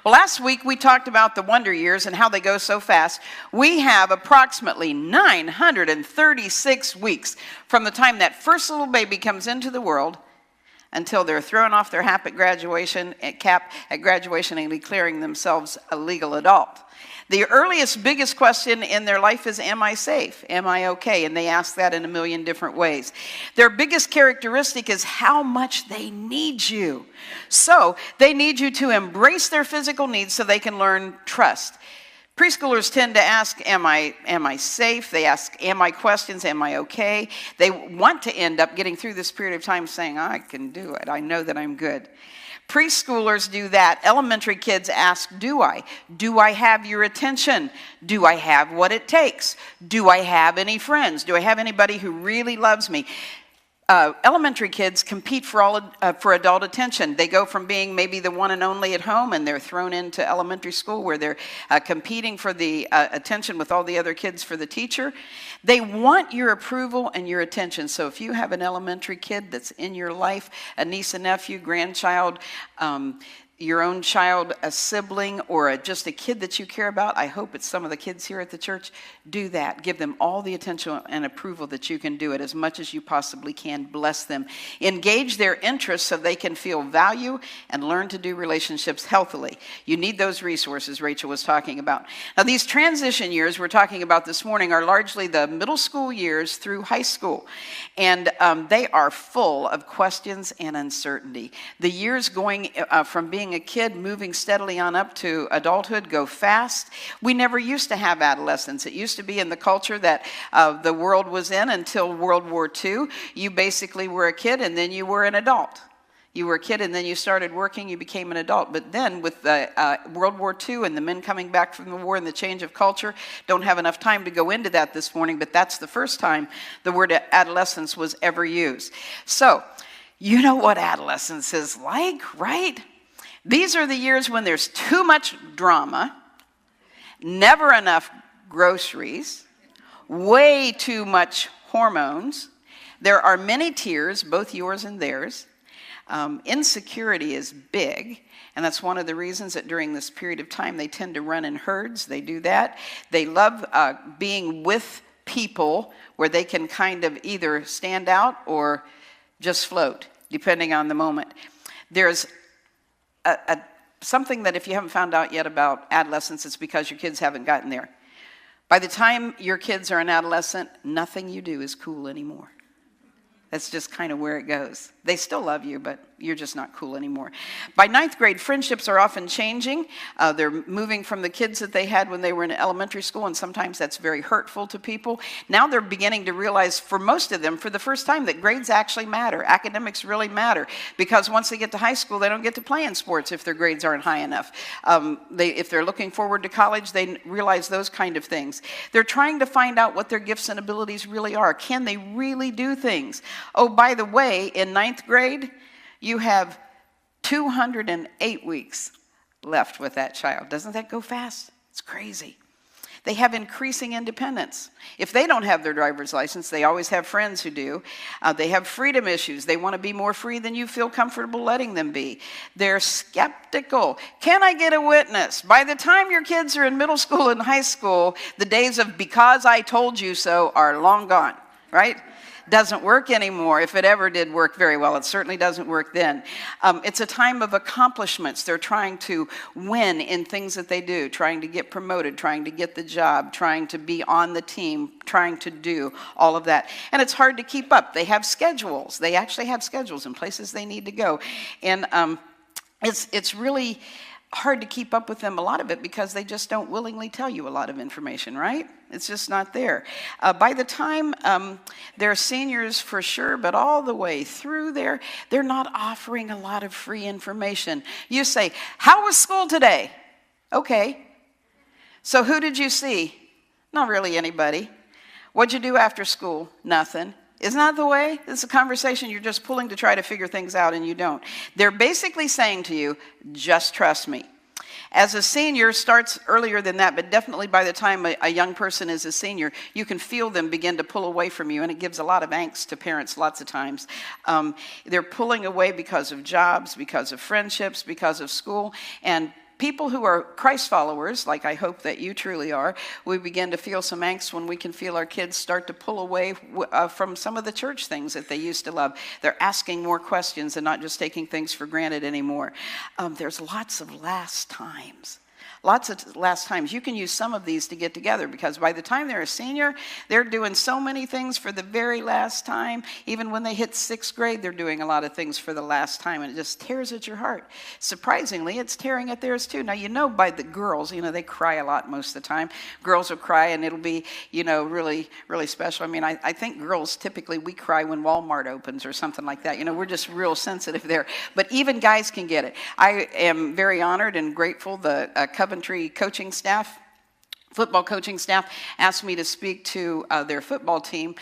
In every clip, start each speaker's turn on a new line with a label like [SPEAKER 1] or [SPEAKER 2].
[SPEAKER 1] Well, last week we talked about the wonder years and how they go so fast. We have approximately 936 weeks from the time that first little baby comes into the world until they're throwing off their cap at graduation and declaring themselves a legal adult. The earliest, biggest question in their life is, am I safe? Am I okay? And they ask that in a million different ways. Their biggest characteristic is how much they need you. So they need you to embrace their physical needs so they can learn trust. Preschoolers tend to ask, am I safe? They ask, am I questions? Am I okay? They want to end up getting through this period of time saying, I can do it. I know that I'm good. Preschoolers do that. Elementary kids ask, do I? Do I have your attention? Do I have what it takes? Do I have any friends? Do I have anybody who really loves me? Elementary kids compete for adult attention. They go from being maybe the one and only at home, and they're thrown into elementary school where they're competing for the attention with all the other kids for the teacher. They want your approval and your attention. So if you have an elementary kid that's in your life, a niece, a nephew, grandchild, your own child, a sibling, or just a kid that you care about, I hope it's some of the kids here at the church, do that. Give them all the attention and approval that you can do it as much as you possibly can. Bless them. Engage their interests so they can feel value and learn to do relationships healthily. You need those resources Rachel was talking about. Now, these transition years we're talking about this morning are largely the middle school years through high school. And they are full of questions and uncertainty. The years going from being a kid moving steadily on up to adulthood go fast. We never used to have adolescence. It used to be in the culture that the world was in until World War II. You basically were a kid and then you were an adult. You were a kid and then you started working, you became an adult. But then with World War II and the men coming back from the war and the change of culture, don't have enough time to go into that this morning, but that's the first time the word adolescence was ever used. So, you know what adolescence is like, right? These are the years when there's too much drama, never enough groceries, way too much hormones. There are many tears, both yours and theirs. Insecurity is big, and that's one of the reasons that during this period of time they tend to run in herds. They do that. They love being with people where they can kind of either stand out or just float, depending on the moment. There's something that if you haven't found out yet about adolescence, it's because your kids haven't gotten there. By the time your kids are an adolescent, nothing you do is cool anymore. That's just kind of where it goes. They still love you, but you're just not cool anymore. By ninth grade, friendships are often changing. They're moving from the kids that they had when they were in elementary school, and sometimes that's very hurtful to people. Now they're beginning to realize, for most of them, for the first time, that grades actually matter. Academics really matter, because once they get to high school, they don't get to play in sports if their grades aren't high enough. If they're looking forward to college, they realize those kind of things. They're trying to find out what their gifts and abilities really are. Can they really do things? Oh, by the way, in ninth grade, you have 208 weeks left with that child. Doesn't that go fast? It's crazy. They have increasing independence. If they don't have their driver's license, they always have friends who do. They have freedom issues. They want to be more free than you feel comfortable letting them be. They're skeptical. Can I get a witness? By the time your kids are in middle school and high school, the days of because I told you so are long gone, right? Doesn't work anymore. If it ever did work very well, it certainly doesn't work then. It's a time of accomplishments. They're trying to win in things that they do, trying to get promoted, trying to get the job, trying to be on the team, trying to do all of that. And it's hard to keep up. They have schedules. They actually have schedules and places they need to go. And it's really hard to keep up with them, a lot of it, because they just don't willingly tell you a lot of information, right? It's just not there. By the time they're seniors for sure, but all the way through there, they're not offering a lot of free information. You say, how was school today? Okay. So who did you see? Not really anybody. What'd you do after school? Nothing. Isn't that the way? It's a conversation you're just pulling to try to figure things out, and you don't. They're basically saying to you, just trust me. As a senior, starts earlier than that, but definitely by the time a young person is a senior, you can feel them begin to pull away from you, and it gives a lot of angst to parents lots of times. They're pulling away because of jobs, because of friendships, because of school, and people who are Christ followers, like I hope that you truly are, we begin to feel some angst when we can feel our kids start to pull away from some of the church things that they used to love. They're asking more questions and not just taking things for granted anymore. There's lots of last times. Lots of last times. You can use some of these to get together, because by the time they're a senior, they're doing so many things for the very last time. Even when they hit 6th grade, they're doing a lot of things for the last time, and it just tears at your heart. Surprisingly, it's tearing at theirs too. Now, you know, by the girls, you know, they cry a lot most of the time. Girls will cry, and it'll be, you know, really, really special. I mean, I think girls, typically, we cry when Walmart opens or something like that. You know, we're just real sensitive there. But even guys can get it. I am very honored and grateful. The Coventry coaching staff, football coaching staff, asked me to speak to their football team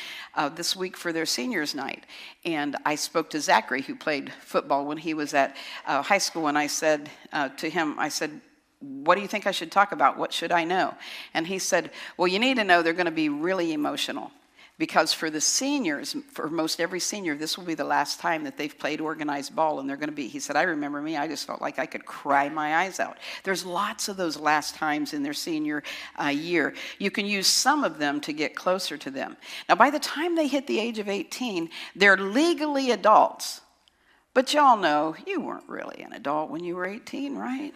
[SPEAKER 1] this week for their seniors night. And I spoke to Zachary, who played football when he was at high school, and I said to him, I said, what do you think I should talk about? What should I know? And he said, well, you need to know they're going to be really emotional. Because for the seniors, for most every senior, this will be the last time that they've played organized ball, and they're going to be, he said, I remember me, I just felt like I could cry my eyes out. There's lots of those last times in their senior year. You can use some of them to get closer to them. Now, by the time they hit the age of 18, they're legally adults. But y'all know, you weren't really an adult when you were 18, right?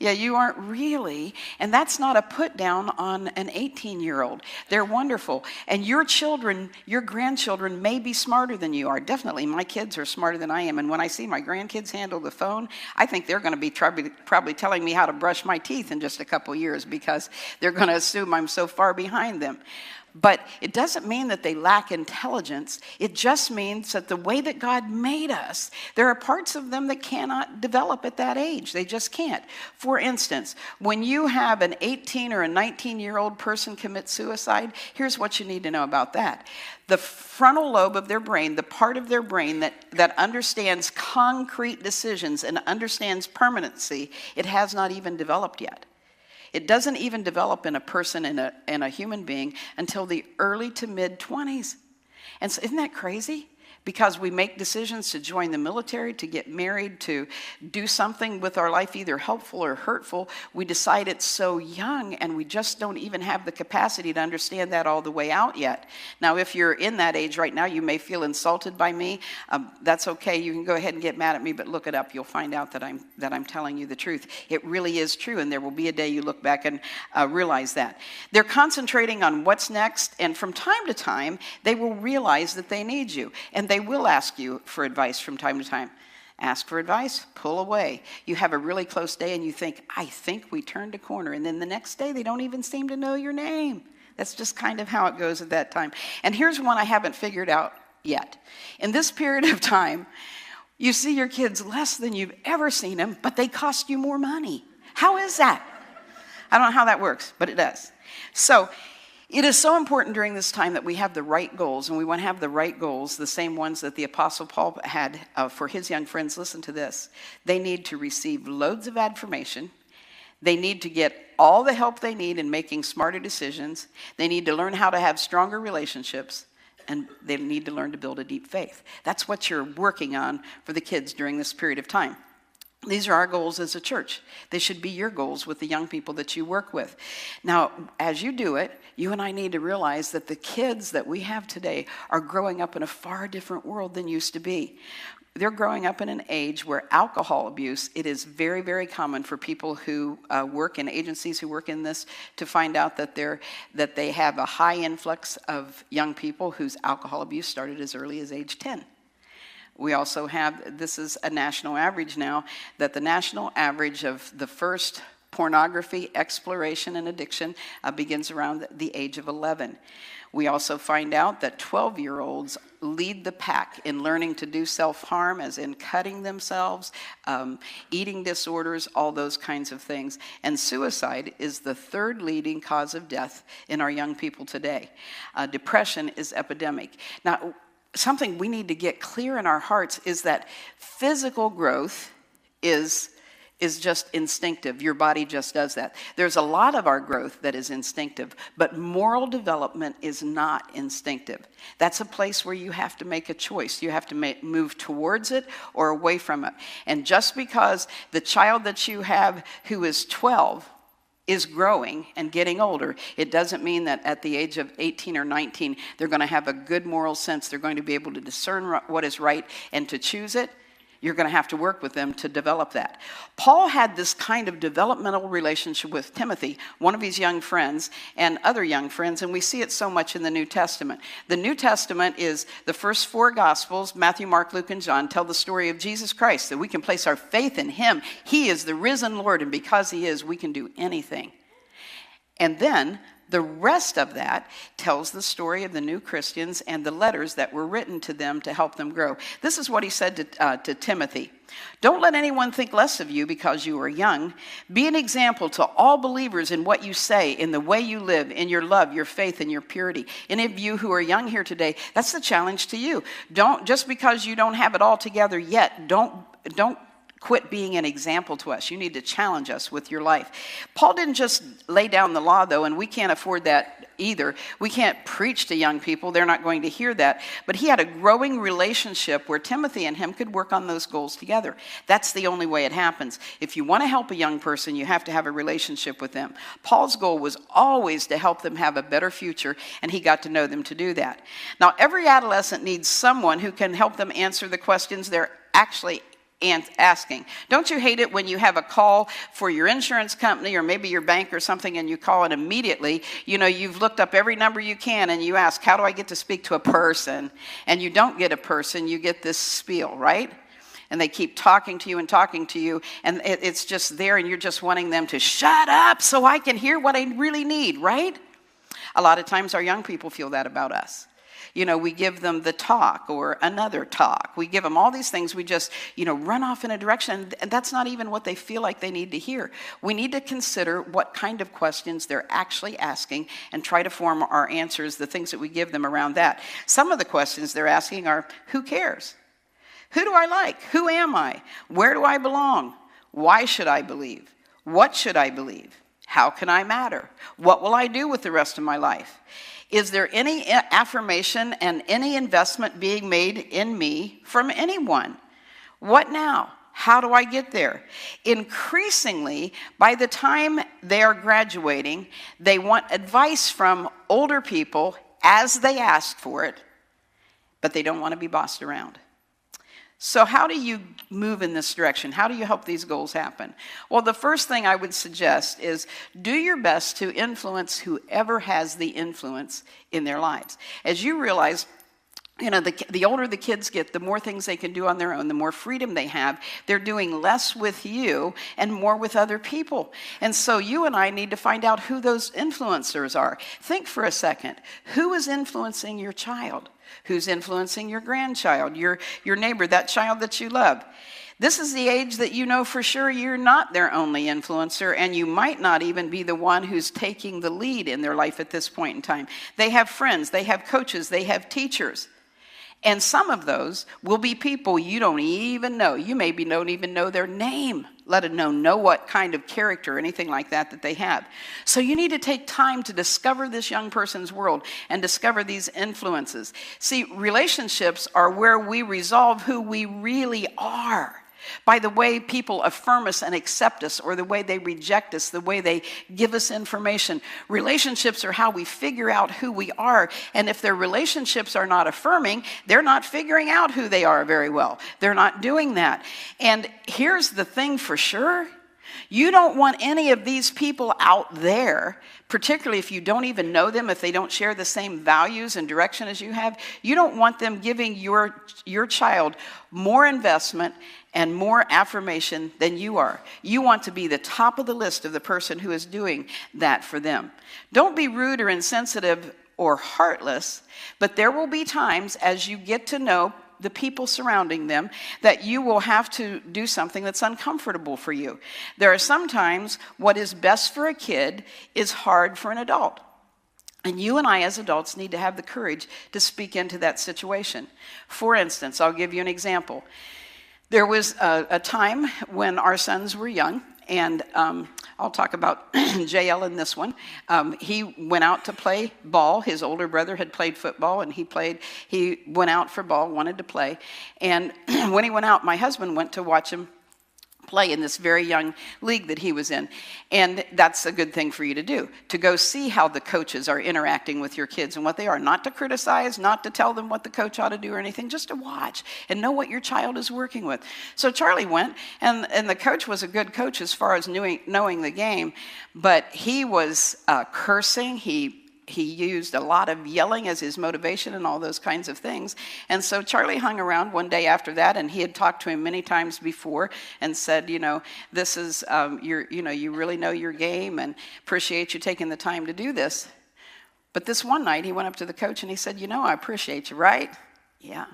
[SPEAKER 1] Yeah, you aren't really, and that's not a put down on an 18-year-old. They're wonderful, and your children, your grandchildren may be smarter than you are. Definitely, my kids are smarter than I am, and when I see my grandkids handle the phone, I think they're going to be probably telling me how to brush my teeth in just a couple years, because they're going to assume I'm so far behind them. But it doesn't mean that they lack intelligence. It just means that the way that God made us, there are parts of them that cannot develop at that age. They just can't. For instance, when you have an 18 or a 19-year-old person commit suicide, here's what you need to know about that. The frontal lobe of their brain, the part of their brain that understands concrete decisions and understands permanency, it has not even developed yet. It doesn't even develop in a person, in a human being, until the early to mid-20s. And so isn't that crazy? Because we make decisions to join the military, to get married, to do something with our life, either helpful or hurtful. We decide it's so young, and we just don't even have the capacity to understand that all the way out yet. Now, if you're in that age right now, you may feel insulted by me. That's okay. You can go ahead and get mad at me, but look it up. You'll find out that I'm telling you the truth. It really is true, and there will be a day you look back and realize that. They're concentrating on what's next, and from time to time, they will realize that they need you. And they will ask you for advice from time to time. Ask for advice, pull away. You have a really close day and you think, I think we turned a corner. And then the next day, they don't even seem to know your name. That's just kind of how it goes at that time. And here's one I haven't figured out yet. In this period of time, you see your kids less than you've ever seen them, but they cost you more money. How is that? I don't know how that works, but it does. So, it is so important during this time that we have the right goals, and we want to have the right goals, the same ones that the Apostle Paul had for his young friends. Listen to this. They need to receive loads of information. They need to get all the help they need in making smarter decisions. They need to learn how to have stronger relationships, and they need to learn to build a deep faith. That's what you're working on for the kids during this period of time. These are our goals as a church. They should be your goals with the young people that you work with. Now, as you do it, you and I need to realize that the kids that we have today are growing up in a far different world than used to be. They're growing up in an age where alcohol abuse, it is very, very common for people who work in agencies who work in this to find out that they have a high influx of young people whose alcohol abuse started as early as age 10. We also have, this is a national average now, that the national average of the first pornography exploration and addiction begins around the age of 11. We also find out that 12-year-olds lead the pack in learning to do self-harm, as in cutting themselves, eating disorders, all those kinds of things. And suicide is the third leading cause of death in our young people today. Depression is epidemic. Now, something we need to get clear in our hearts is that physical growth is just instinctive. Your body just does that. There's a lot of our growth that is instinctive, but moral development is not instinctive. That's a place where you have to make a choice. You have to move towards it or away from it. And just because the child that you have who is 12 is growing and getting older, it doesn't mean that at the age of 18 or 19, they're going to have a good moral sense. They're going to be able to discern what is right and to choose it. You're going to have to work with them to develop that. Paul had this kind of developmental relationship with Timothy, one of his young friends, and other young friends, and we see it so much in the New Testament. The New Testament is the first four Gospels, Matthew, Mark, Luke, and John, tell the story of Jesus Christ, that we can place our faith in him. He is the risen Lord, and because he is, we can do anything. And then the rest of that tells the story of the new Christians and the letters that were written to them to help them grow. This is what he said to Timothy. Don't let anyone think less of you because you are young. Be an example to all believers in what you say, in the way you live, in your love, your faith, and your purity. Any of you who are young here today, that's the challenge to you. Don't, just because you don't have it all together yet, don't quit being an example to us. You need to challenge us with your life. Paul didn't just lay down the law, though, and we can't afford that either. We can't preach to young people. They're not going to hear that. But he had a growing relationship where Timothy and him could work on those goals together. That's the only way it happens. If you want to help a young person, you have to have a relationship with them. Paul's goal was always to help them have a better future, and he got to know them to do that. Now, every adolescent needs someone who can help them answer the questions they're actually asking. Don't you hate it when you have a call for your insurance company or maybe your bank or something, and you call it immediately? You know, you've looked up every number you can and you ask, how do I get to speak to a person? And you don't get a person, you get this spiel, right? And they keep talking to you, and it's just there, and you're just wanting them to shut up so I can hear what I really need, right? A lot of times our young people feel that about us. You know, we give them the talk or another talk. We give them all these things. We just, run off in a direction, and that's not even what they feel like they need to hear. We need to consider what kind of questions they're actually asking and try to form our answers, the things that we give them around that. Some of the questions they're asking are, who cares? Who do I like? Who am I? Where do I belong? Why should I believe? What should I believe? How can I matter? What will I do with the rest of my life? Is there any affirmation and any investment being made in me from anyone? What now? How do I get there? Increasingly, by the time they are graduating, they want advice from older people as they ask for it, but they don't want to be bossed around. So how do you move in this direction? How do you help these goals happen? Well, the first thing I would suggest is do your best to influence whoever has the influence in their lives. As you realize, the older the kids get, the more things they can do on their own, the more freedom they have. They're doing less with you and more with other people. And so you and I need to find out who those influencers are. Think for a second. Who is influencing your child? Who's influencing your grandchild, your neighbor, that child that you love? This is the age that you know for sure you're not their only influencer, and you might not even be the one who's taking the lead in their life at this point in time. They have friends, they have coaches, they have teachers. And some of those will be people you don't even know. You maybe don't even know their name, let alone know what kind of character or anything like that they have. So you need to take time to discover this young person's world and discover these influences. See, relationships are where we resolve who we really are. By the way people affirm us and accept us, or the way they reject us, the way they give us information. Relationships are how we figure out who we are. And if their relationships are not affirming, they're not figuring out who they are very well. They're not doing that. And here's the thing for sure. You don't want any of these people out there, particularly if you don't even know them, if they don't share the same values and direction as you have. You don't want them giving your child more investment and more affirmation than you are. You want to be the top of the list of the person who is doing that for them. Don't be rude or insensitive or heartless, but there will be times as you get to know the people surrounding them that you will have to do something that's uncomfortable for you. There are sometimes what is best for a kid is hard for an adult. And you and I as adults need to have the courage to speak into that situation. For instance, I'll give you an example. There was a time when our sons were young, and I'll talk about JL in this one. He went out to play ball. His older brother had played football, and he went out for ball, wanted to play. And when he went out, my husband went to watch him play in this very young league that he was in. And that's a good thing for you to do, to go see how the coaches are interacting with your kids and what they are. Not to criticize, not to tell them what the coach ought to do or anything, just to watch and know what your child is working with. So Charlie went, and the coach was a good coach as far as knowing the game, but he was cursing. He used a lot of yelling as his motivation and all those kinds of things. And so Charlie hung around one day after that, and he had talked to him many times before and said, this is, you really know your game and appreciate you taking the time to do this. But this one night, he went up to the coach and he said, I appreciate you, right? Yeah.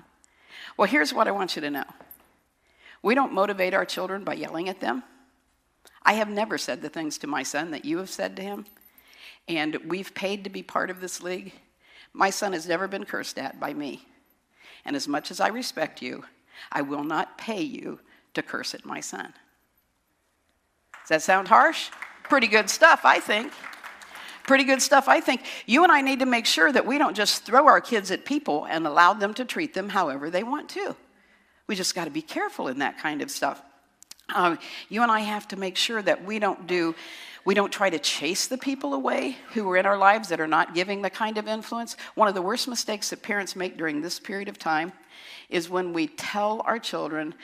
[SPEAKER 1] Well, here's what I want you to know. We don't motivate our children by yelling at them. I have never said the things to my son that you have said to him. And we've paid to be part of this league. My son has never been cursed at by me. And as much as I respect you, I will not pay you to curse at my son. Does that sound harsh? Pretty good stuff, I think. Pretty good stuff, I think. You and I need to make sure that we don't just throw our kids at people and allow them to treat them however they want to. We just got to be careful in that kind of stuff. You and I have to make sure that we don't try to chase the people away who are in our lives that are not giving the kind of influence. One of the worst mistakes that parents make during this period of time is when we tell our children,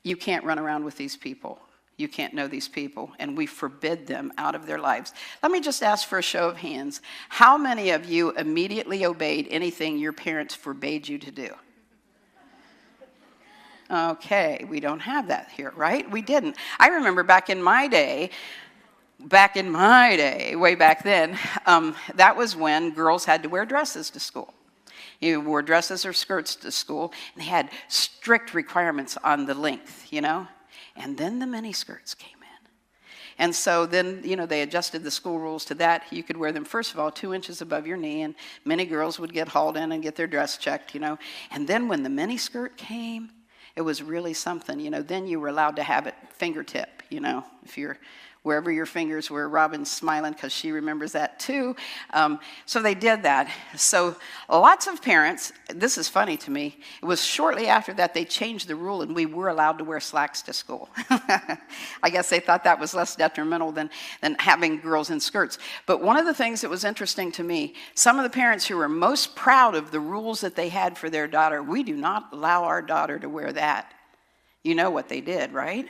[SPEAKER 1] you can't run around with these people. You can't know these people, and we forbid them out of their lives. Let me just ask for a show of hands. How many of you immediately obeyed anything your parents forbade you to do? Okay, we don't have that here, right? We didn't. I remember back in my day, way back then, that was when girls had to wear dresses to school. You wore dresses or skirts to school, and they had strict requirements on the length, And then the mini skirts came in. And so then, they adjusted the school rules to that. You could wear them, first of all, 2 inches above your knee, and many girls would get hauled in and get their dress checked, And then when the mini skirt came, it was really something, Then you were allowed to have it fingertip, if you're wherever your fingers were. Robin's smiling because she remembers that too. So they did that. So lots of parents, this is funny to me, it was shortly after that they changed the rule and we were allowed to wear slacks to school. I guess they thought that was less detrimental than having girls in skirts. But one of the things that was interesting to me, some of the parents who were most proud of the rules that they had for their daughter, we do not allow our daughter to wear that. You know what they did, right?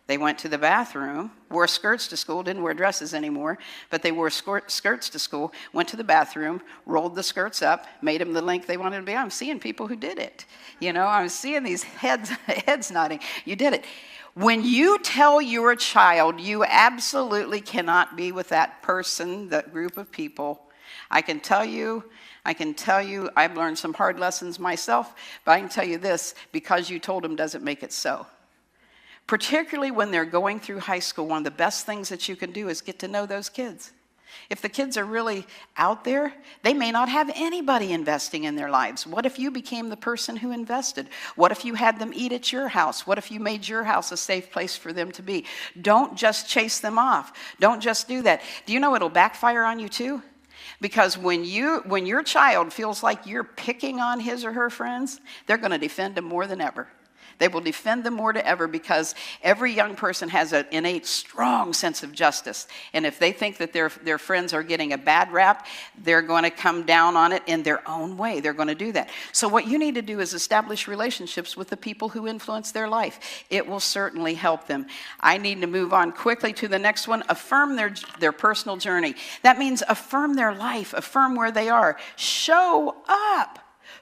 [SPEAKER 1] They went to the bathroom, wore skirts to school, didn't wear dresses anymore, but they wore skirts to school, went to the bathroom, rolled the skirts up, made them the length they wanted to be. I'm seeing people who did it. I'm seeing these heads nodding. You did it. When you tell your child you absolutely cannot be with that person, that group of people, I can tell you, I've learned some hard lessons myself, but I can tell you this, because you told them doesn't make it so. Particularly when they're going through high school, one of the best things that you can do is get to know those kids. If the kids are really out there, they may not have anybody investing in their lives. What if you became the person who invested? What if you had them eat at your house? What if you made your house a safe place for them to be? Don't just chase them off. Don't just do that. Do you know it'll backfire on you too? Because when your child feels like you're picking on his or her friends, they're going to defend them more than ever. They will defend them more than ever because every young person has an innate, strong sense of justice. And if they think that their friends are getting a bad rap, they're going to come down on it in their own way. They're going to do that. So what you need to do is establish relationships with the people who influence their life. It will certainly help them. I need to move on quickly to the next one. Affirm their personal journey. That means affirm their life, affirm where they are. Show up.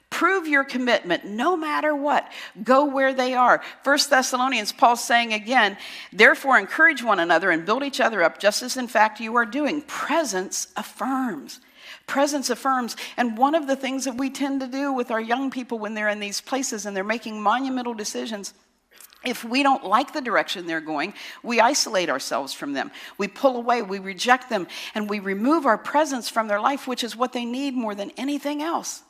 [SPEAKER 1] Prove your commitment no matter what. Go where they are. 1 Thessalonians, Paul's saying again, therefore encourage one another and build each other up, just as in fact you are doing. Presence affirms. Presence affirms. And one of the things that we tend to do with our young people when they're in these places and they're making monumental decisions, if we don't like the direction they're going, we isolate ourselves from them. We pull away, we reject them, and we remove our presence from their life, which is what they need more than anything else.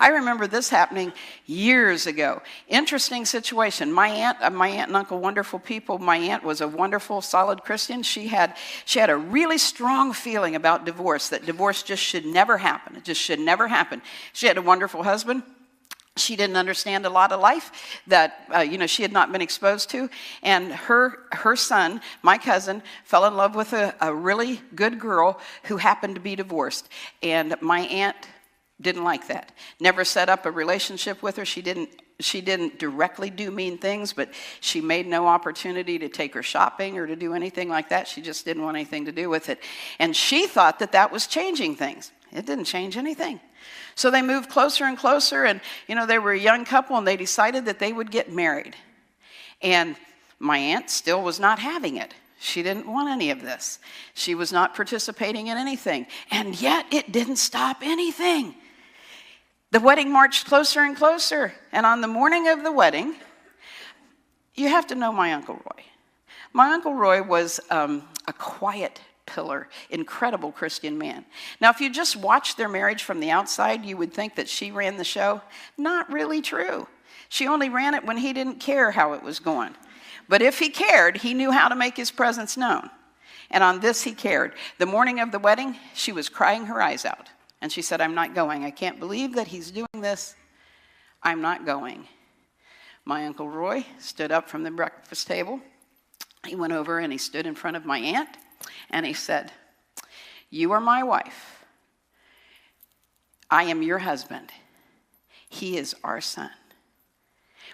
[SPEAKER 1] I remember this happening years ago. Interesting situation. My aunt and uncle, wonderful people. My aunt was a wonderful, solid Christian. She had a really strong feeling about divorce, that divorce just should never happen. It just should never happen. She had a wonderful husband. She didn't understand a lot of life that she had not been exposed to. And her son, my cousin, fell in love with a really good girl who happened to be divorced. And my aunt didn't like that. Never set up a relationship with her. She didn't directly do mean things, but she made no opportunity to take her shopping or to do anything like that. She just didn't want anything to do with it. And she thought that was changing things. It didn't change anything. So they moved closer and closer, and they were a young couple, and they decided that they would get married. And my aunt still was not having it. She didn't want any of this. She was not participating in anything. And yet it didn't stop anything. The wedding marched closer and closer. And on the morning of the wedding, you have to know my Uncle Roy. My Uncle Roy was a quiet pillar, incredible Christian man. Now, if you just watched their marriage from the outside, you would think that she ran the show. Not really true. She only ran it when he didn't care how it was going. But if he cared, he knew how to make his presence known. And on this, he cared. The morning of the wedding, she was crying her eyes out. And she said, I'm not going. I can't believe that he's doing this. I'm not going. My Uncle Roy stood up from the breakfast table. He went over and he stood in front of my aunt. And he said, you are my wife. I am your husband. He is our son.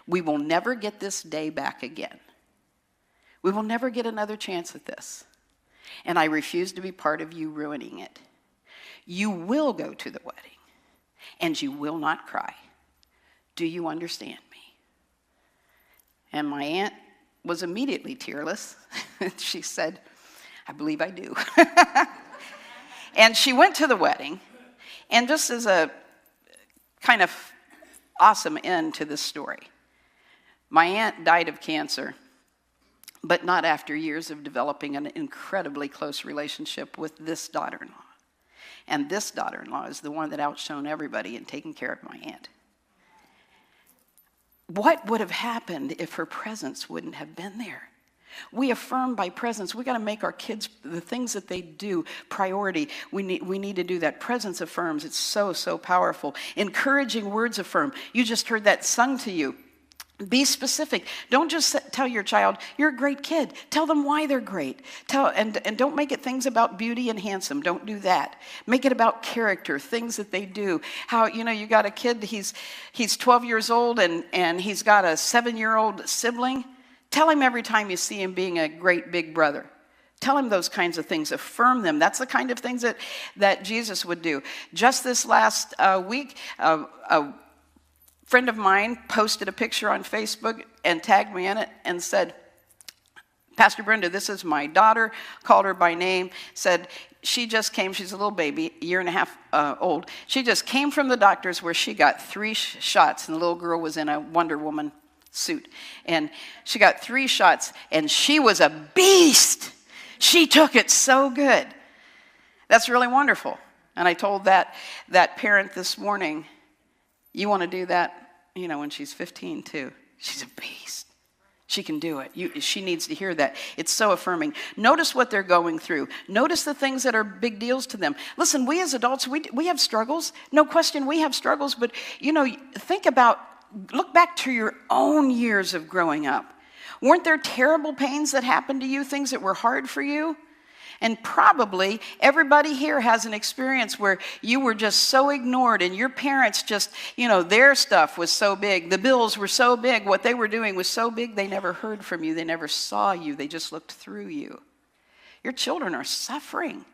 [SPEAKER 1] We will never get this day back again. We will never get another chance at this. And I refuse to be part of you ruining it. You will go to the wedding, and you will not cry. Do you understand me? And my aunt was immediately tearless. She said, I believe I do. And she went to the wedding, and just as a kind of awesome end to this story, my aunt died of cancer, but not after years of developing an incredibly close relationship with this daughter-in-law. And this daughter-in-law is the one that outshone everybody in taking care of my aunt. What would have happened if her presence wouldn't have been there? We affirm by presence. We got to make our kids, the things that they do, priority. We need to do that. Presence affirms. It's so, so powerful. Encouraging words affirm. You just heard that sung to you. Be specific. Don't just tell your child, you're a great kid. Tell them why they're great. And don't make it things about beauty and handsome. Don't do that. Make it about character, things that they do. How, you got a kid, he's 12 years old and he's got a 7-year-old sibling. Tell him every time you see him being a great big brother. Tell him those kinds of things. Affirm them. That's the kind of things that Jesus would do. Just this last week, a friend of mine posted a picture on Facebook and tagged me in it and said, Pastor Brenda, this is my daughter, called her by name, said she just came, she's a little baby, a year and a half old. She just came from the doctor's where she got 3 shots, and the little girl was in a Wonder Woman suit. And she got 3 shots, and she was a beast. She took it so good. That's really wonderful. And I told that parent this morning, you want to do that, when she's 15 too. She's a beast. She can do it. She needs to hear that. It's so affirming. Notice what they're going through. Notice the things that are big deals to them. Listen, we as adults, we have struggles. No question we have struggles, but think about Look back to your own years of growing up. Weren't there terrible pains that happened to you, things that were hard for you? And probably everybody here has an experience where you were just so ignored and your parents just, their stuff was so big. The bills were so big. What they were doing was so big they never heard from you. They never saw you. They just looked through you. Your children are suffering.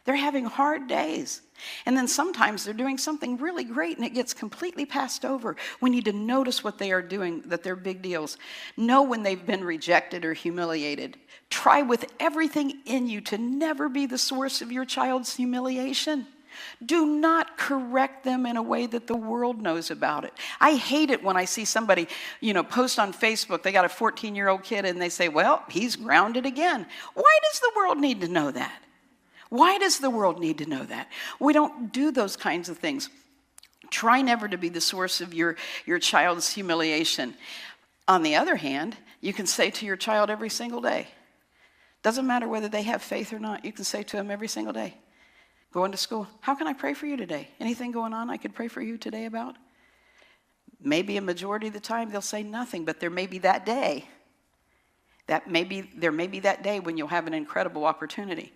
[SPEAKER 1] They're having hard days. And then sometimes they're doing something really great and it gets completely passed over. We need to notice what they are doing, that they're big deals. Know when they've been rejected or humiliated. Try with everything in you to never be the source of your child's humiliation. Do not correct them in a way that the world knows about it. I hate it when I see somebody, post on Facebook, they got a 14-year-old kid and they say, well, he's grounded again. Why does the world need to know that? Why does the world need to know that? We don't do those kinds of things. Try never to be the source of your child's humiliation. On the other hand, you can say to your child every single day, doesn't matter whether they have faith or not, you can say to them every single day, going to school, how can I pray for you today? Anything going on I could pray for you today about? Maybe a majority of the time they'll say nothing, but there may be that day. There may be that day when you'll have an incredible opportunity.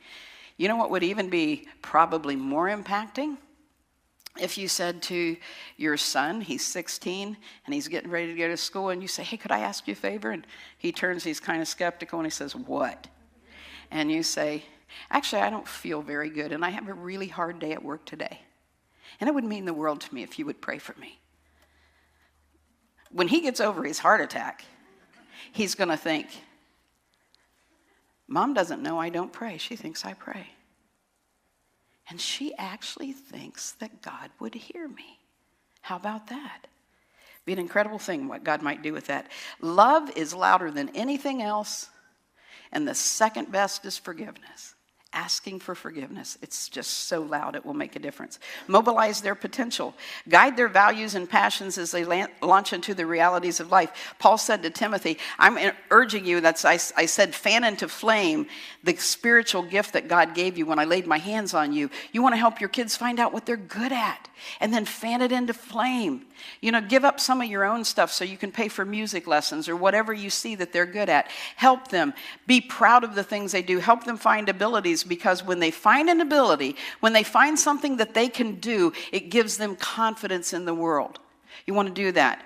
[SPEAKER 1] You know what would even be probably more impacting? If you said to your son, he's 16, and he's getting ready to go to school, and you say, hey, could I ask you a favor? And he turns, he's kind of skeptical, and he says, what? And you say, actually, I don't feel very good, and I have a really hard day at work today. And it would mean the world to me if you would pray for me. When he gets over his heart attack, he's going to think, Mom doesn't know I don't pray. She thinks I pray. And she actually thinks that God would hear me. How about that? Be an incredible thing what God might do with that. Love is louder than anything else. And the second best is forgiveness. Asking for forgiveness. It's just so loud it will make a difference. Mobilize their potential. Guide their values and passions as they launch into the realities of life. Paul said to Timothy, I'm urging you, I said fan into flame the spiritual gift that God gave you when I laid my hands on you. You want to help your kids find out what they're good at and then fan it into flame. Give up some of your own stuff so you can pay for music lessons or whatever you see that they're good at. Help them. Be proud of the things they do. Help them find abilities, because when they find an ability, when they find something that they can do, it gives them confidence in the world. You want to do that.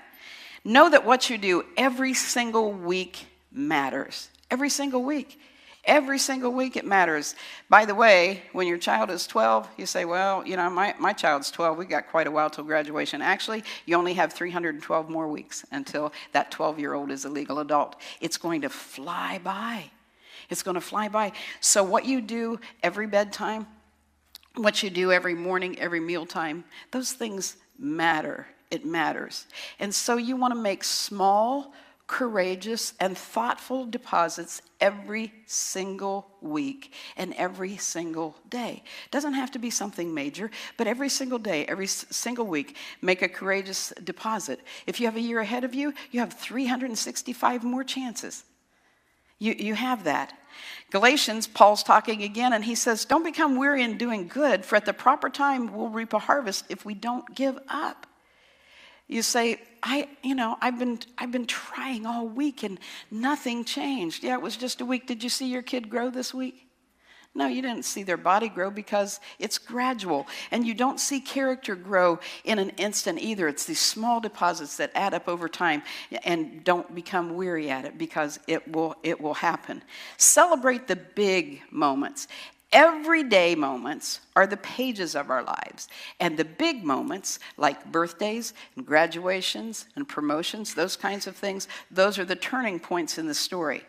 [SPEAKER 1] Know that what you do every single week matters. Every single week. Every single week it matters. By the way, when your child is 12, you say, well, my child's 12. We've got quite a while till graduation. Actually, you only have 312 more weeks until that 12-year-old is a legal adult. It's going to fly by. It's going to fly by. So what you do every bedtime, what you do every morning, every mealtime, those things matter. It matters. And so you want to make small, courageous, and thoughtful deposits every single week and every single day. It doesn't have to be something major, but every single day, every single week, make a courageous deposit. If you have a year ahead of you, you have 365 more chances. You have that. Galatians, Paul's talking again, and he says, don't become weary in doing good, for at the proper time we'll reap a harvest if we don't give up. You say, I've been trying all week and nothing changed. Yeah, it was just a week. Did you see your kid grow this week? No, you didn't see their body grow because it's gradual. And you don't see character grow in an instant either. It's these small deposits that add up over time, and don't become weary at it because it will happen. Celebrate the big moments. Everyday moments are the pages of our lives. And the big moments, like birthdays and graduations and promotions, those kinds of things, those are the turning points in the story.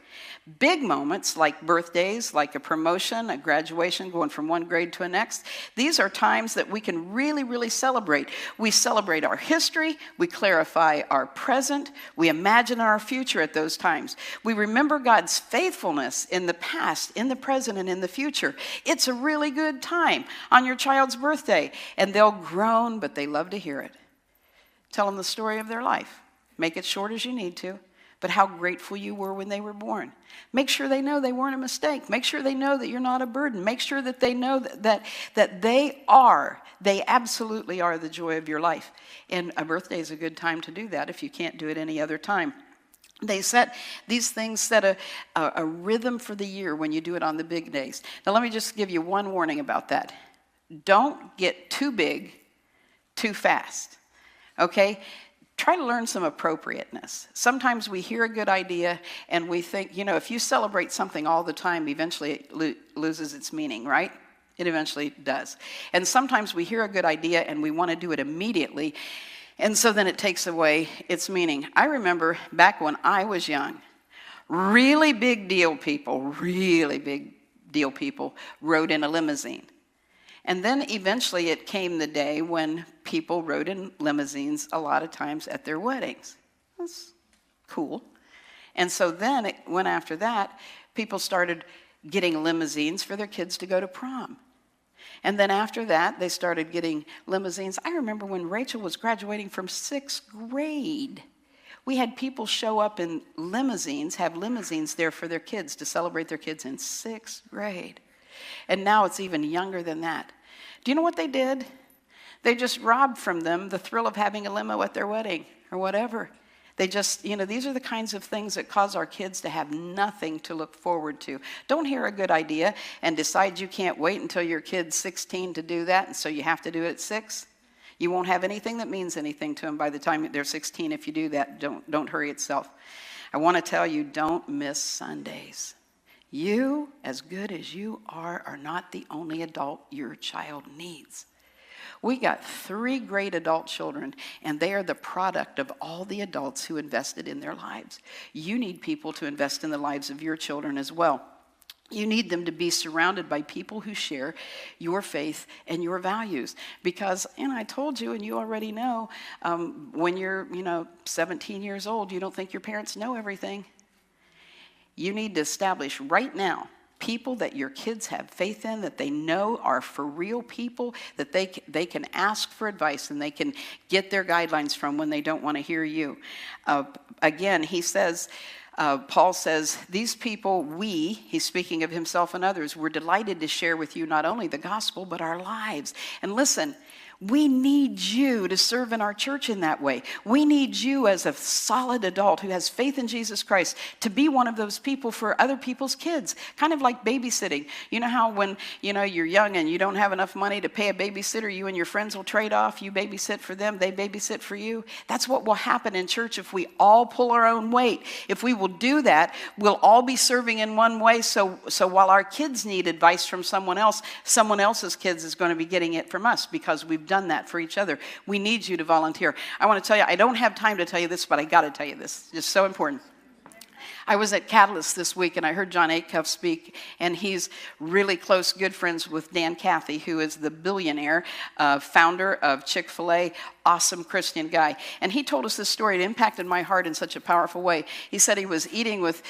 [SPEAKER 1] Big moments, like birthdays, like a promotion, a graduation, going from one grade to the next, these are times that we can really, really celebrate. We celebrate our history, we clarify our present, we imagine our future at those times. We remember God's faithfulness in the past, in the present, and in the future. It's a really good time on your child's birthday, and they'll groan, but they love to hear it. Tell them the story of their life. Make it short as you need to, but how grateful you were when they were born. Make sure they know they weren't a mistake. Make sure they know that you're not a burden. Make sure that they know that they absolutely are the joy of your life. And a birthday is a good time to do that if you can't do it any other time. These things set a rhythm for the year when you do it on the big days. Now let me just give you one warning about that. Don't get too big too fast, okay? Try to learn some appropriateness. Sometimes we hear a good idea and we think, if you celebrate something all the time, eventually it loses its meaning, right? It eventually does. And sometimes we hear a good idea and we want to do it immediately, and so then it takes away its meaning. I remember back when I was young, really big deal people rode in a limousine. And then eventually it came the day when people rode in limousines a lot of times at their weddings. That's cool. And so then it went after that, people started getting limousines for their kids to go to prom. And then after that, they started getting limousines. I remember when Rachel was graduating from 6th grade, we had people show up in limousines, have limousines there for their kids to celebrate their kids in 6th grade. And now it's even younger than that. Do you know what they did? They just robbed from them the thrill of having a limo at their wedding or whatever. They just, these are the kinds of things that cause our kids to have nothing to look forward to. Don't hear a good idea and decide you can't wait until your kid's 16 to do that, and so you have to do it at 6. You won't have anything that means anything to them by the time they're 16 if you do that. Don't hurry yourself. I want to tell you, don't miss Sundays. You, as good as you are not the only adult your child needs. We got 3 great adult children, and they are the product of all the adults who invested in their lives. You need people to invest in the lives of your children as well. You need them to be surrounded by people who share your faith and your values. Because, I told you, and you already know, when you're, 17 years old, you don't think your parents know everything. You need to establish right now people that your kids have faith in, that they know are for real people, that they can ask for advice and they can get their guidelines from when they don't want to hear you. Again, he says, Paul says, these people, he's speaking of himself and others, we're delighted to share with you not only the gospel, but our lives. And listen, we need you to serve in our church in that way. We need you as a solid adult who has faith in Jesus Christ to be one of those people for other people's kids, kind of like babysitting. You know how when, you're young and you don't have enough money to pay a babysitter, you and your friends will trade off. You babysit for them, they babysit for you. That's what will happen in church if we all pull our own weight. If we will do that, we'll all be serving in one way. So while our kids need advice from someone else, someone else's kids is going to be getting it from us because we've done that for each other. We need you to volunteer. I want to tell you, I don't have time to tell you this, but I got to tell you this. It's just so important. I was at Catalyst this week, and I heard John Acuff speak, and he's really close, good friends with Dan Cathy, who is the billionaire founder of Chick-fil-A, awesome Christian guy. And he told us this story. It impacted my heart in such a powerful way. He said he was eating with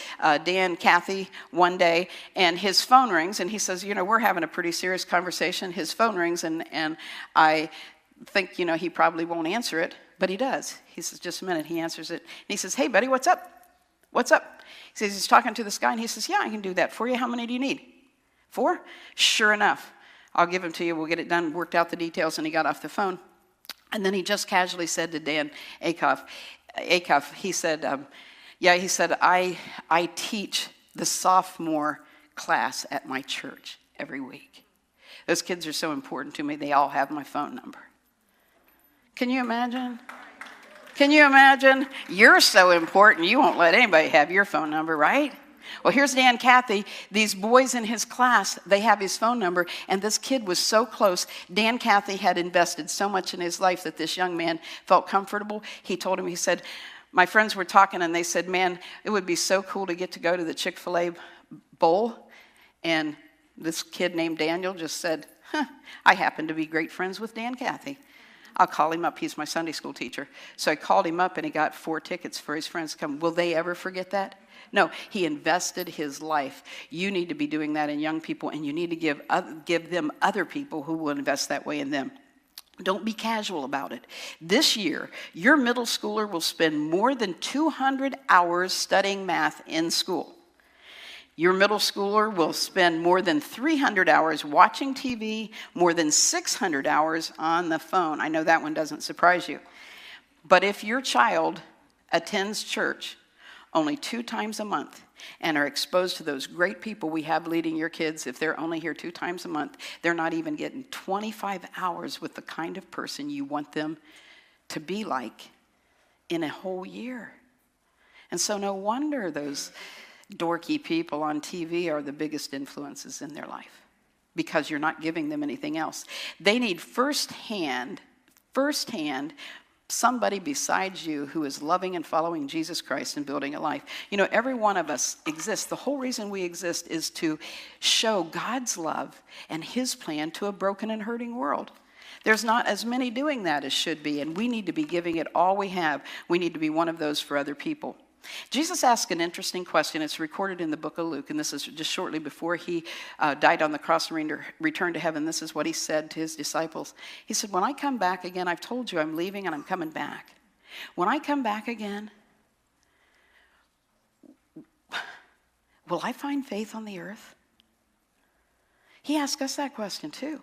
[SPEAKER 1] Dan Cathy one day, and his phone rings, and he says, we're having a pretty serious conversation. His phone rings, and I think, he probably won't answer it, but he does. He says, just a minute. He answers it, and he says, hey, buddy, what's up? What's up? He says he's talking to this guy, and he says, yeah, I can do that for you. How many do you need? 4? Sure enough. I'll give them to you. We'll get it done. Worked out the details, and he got off the phone. And then he just casually said to Dan Acuff, he said, I teach the sophomore class at my church every week. Those kids are so important to me. They all have my phone number. Can you imagine? Can you imagine? You're so important, you won't let anybody have your phone number, right? Well, here's Dan Cathy. These boys in his class, they have his phone number, and this kid was so close. Dan Cathy had invested so much in his life that this young man felt comfortable. He told him, he said, my friends were talking, and they said, man, it would be so cool to get to go to the Chick-fil-A bowl. And this kid named Daniel just said, I happen to be great friends with Dan Cathy. I'll call him up. He's my Sunday school teacher. So I called him up, and he got 4 tickets for his friends to come. Will they ever forget that? No, he invested his life. You need to be doing that in young people, and you need to give them other people who will invest that way in them. Don't be casual about it. This year, your middle schooler will spend more than 200 hours studying math in school. Your middle schooler will spend more than 300 hours watching TV, more than 600 hours on the phone. I know that one doesn't surprise you. But if your child attends church only 2 times a month and are exposed to those great people we have leading your kids, if they're only here 2 times a month, they're not even getting 25 hours with the kind of person you want them to be like in a whole year. And so no wonder those dorky people on TV are the biggest influences in their life, because you're not giving them anything else. They need firsthand, somebody besides you who is loving and following Jesus Christ and building a life. You know, every one of us exists. The whole reason we exist is to show God's love and his plan to a broken and hurting world. There's not as many doing that as should be, and we need to be giving it all we have. We need to be one of those for other people. Jesus asked an interesting question. It's recorded in the book of Luke, and this is just shortly before he died on the cross and returned to heaven. This is what he said to his disciples. He said, when I come back again, I've told you I'm leaving and I'm coming back. When I come back again, will I find faith on the earth? He asked us that question too.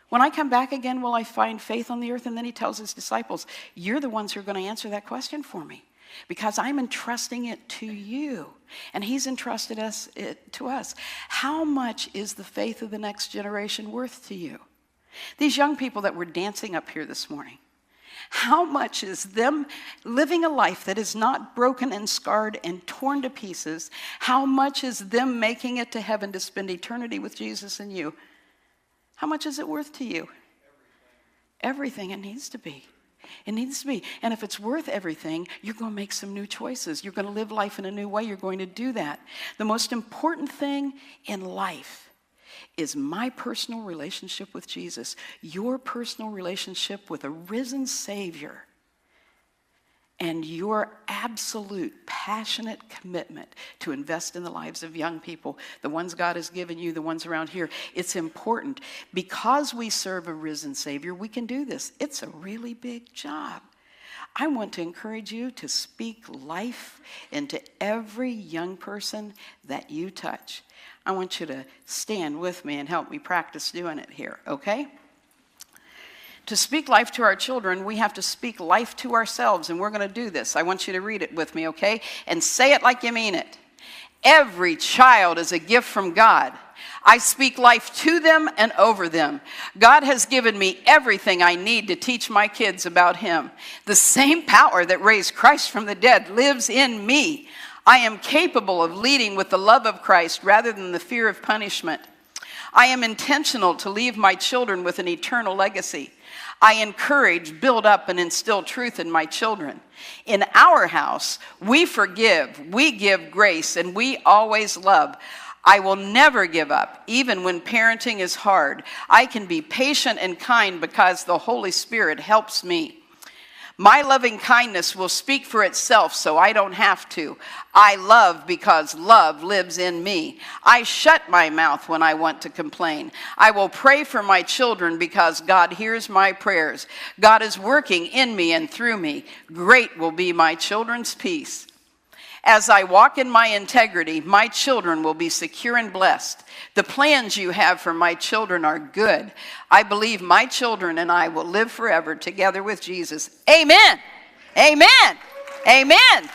[SPEAKER 1] When I come back again, will I find faith on the earth? And then he tells his disciples, you're the ones who are going to answer that question for me, because I'm entrusting it to you, and he's entrusted it to us. How much is the faith of the next generation worth to you? These young people that were dancing up here this morning, how much is them living a life that is not broken and scarred and torn to pieces? How much is them making it to heaven to spend eternity with Jesus and you? How much is it worth to you? Everything it needs to be. It needs to be. And if it's worth everything, you're going to make some new choices. You're going to live life in a new way. You're going to do that. The most important thing in life is my personal relationship with Jesus, your personal relationship with a risen Savior, and your absolute passionate commitment to invest in the lives of young people, the ones God has given you, the ones around here. It's important. Because we serve a risen Savior, we can do this. It's a really big job. I want to encourage you to speak life into every young person that you touch. I want you to stand with me and help me practice doing it here, okay? To speak life to our children, we have to speak life to ourselves, and we're going to do this. I want you to read it with me, okay? And say it like you mean it. Every child is a gift from God. I speak life to them and over them. God has given me everything I need to teach my kids about him. The same power that raised Christ from the dead lives in me. I am capable of leading with the love of Christ rather than the fear of punishment. I am intentional to leave my children with an eternal legacy. I encourage, build up, and instill truth in my children. In our house, we forgive, we give grace, and we always love. I will never give up, even when parenting is hard. I can be patient and kind because the Holy Spirit helps me. My loving kindness will speak for itself, so I don't have to. I love because love lives in me. I shut my mouth when I want to complain. I will pray for my children because God hears my prayers. God is working in me and through me. Great will be my children's peace. As I walk in my integrity, my children will be secure and blessed. The plans you have for my children are good. I believe my children and I will live forever together with Jesus. Amen. Amen. Amen.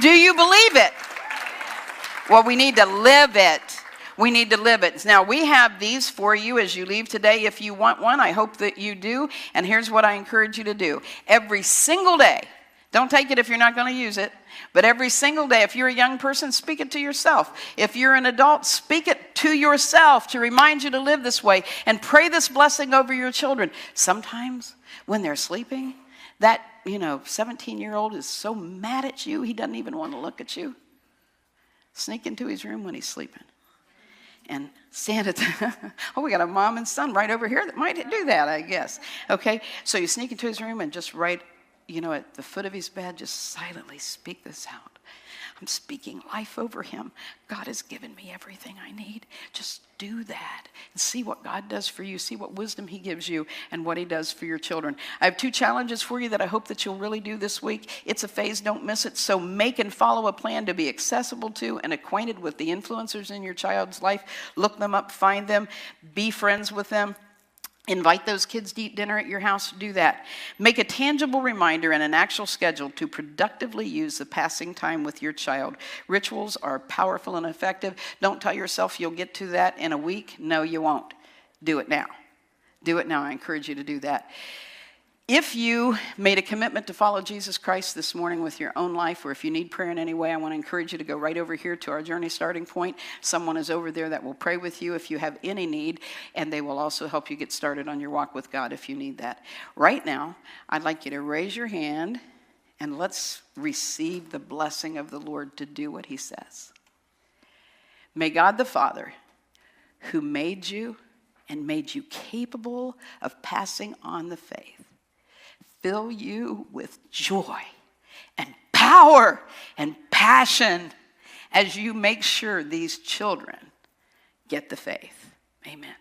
[SPEAKER 1] Do you believe it? Well, we need to live it. We need to live it. Now, we have these for you as you leave today. If you want one, I hope that you do. And here's what I encourage you to do. Every single day, don't take it if you're not going to use it. But every single day, if you're a young person, speak it to yourself. If you're an adult, speak it to yourself to remind you to live this way. And pray this blessing over your children. Sometimes when they're sleeping, that 17-year-old is so mad at you, he doesn't even want to look at you. Sneak into his room when he's sleeping. And stand at we got a mom and son right over here that might do that, I guess. Okay, so you sneak into his room and just write, at the foot of his bed, just silently speak this out. I'm speaking life over him. God has given me everything I need. Just do that and see what God does for you. See what wisdom he gives you and what he does for your children. I have 2 challenges for you that I hope that you'll really do this week. It's a phase, don't miss it. So make and follow a plan to be accessible to and acquainted with the influencers in your child's life. Look them up, find them, be friends with them. Invite those kids to eat dinner at your house. Do that. Make a tangible reminder and an actual schedule to productively use the passing time with your child. Rituals are powerful and effective. Don't tell yourself you'll get to that in a week. No, you won't. Do it now. Do it now. I encourage you to do that. If you made a commitment to follow Jesus Christ this morning with your own life, or if you need prayer in any way, I want to encourage you to go right over here to our journey starting point. Someone is over there that will pray with you if you have any need, and they will also help you get started on your walk with God if you need that. Right now, I'd like you to raise your hand, and let's receive the blessing of the Lord to do what he says. May God the Father, who made you and made you capable of passing on the faith, fill you with joy and power and passion as you make sure these children get the faith. Amen.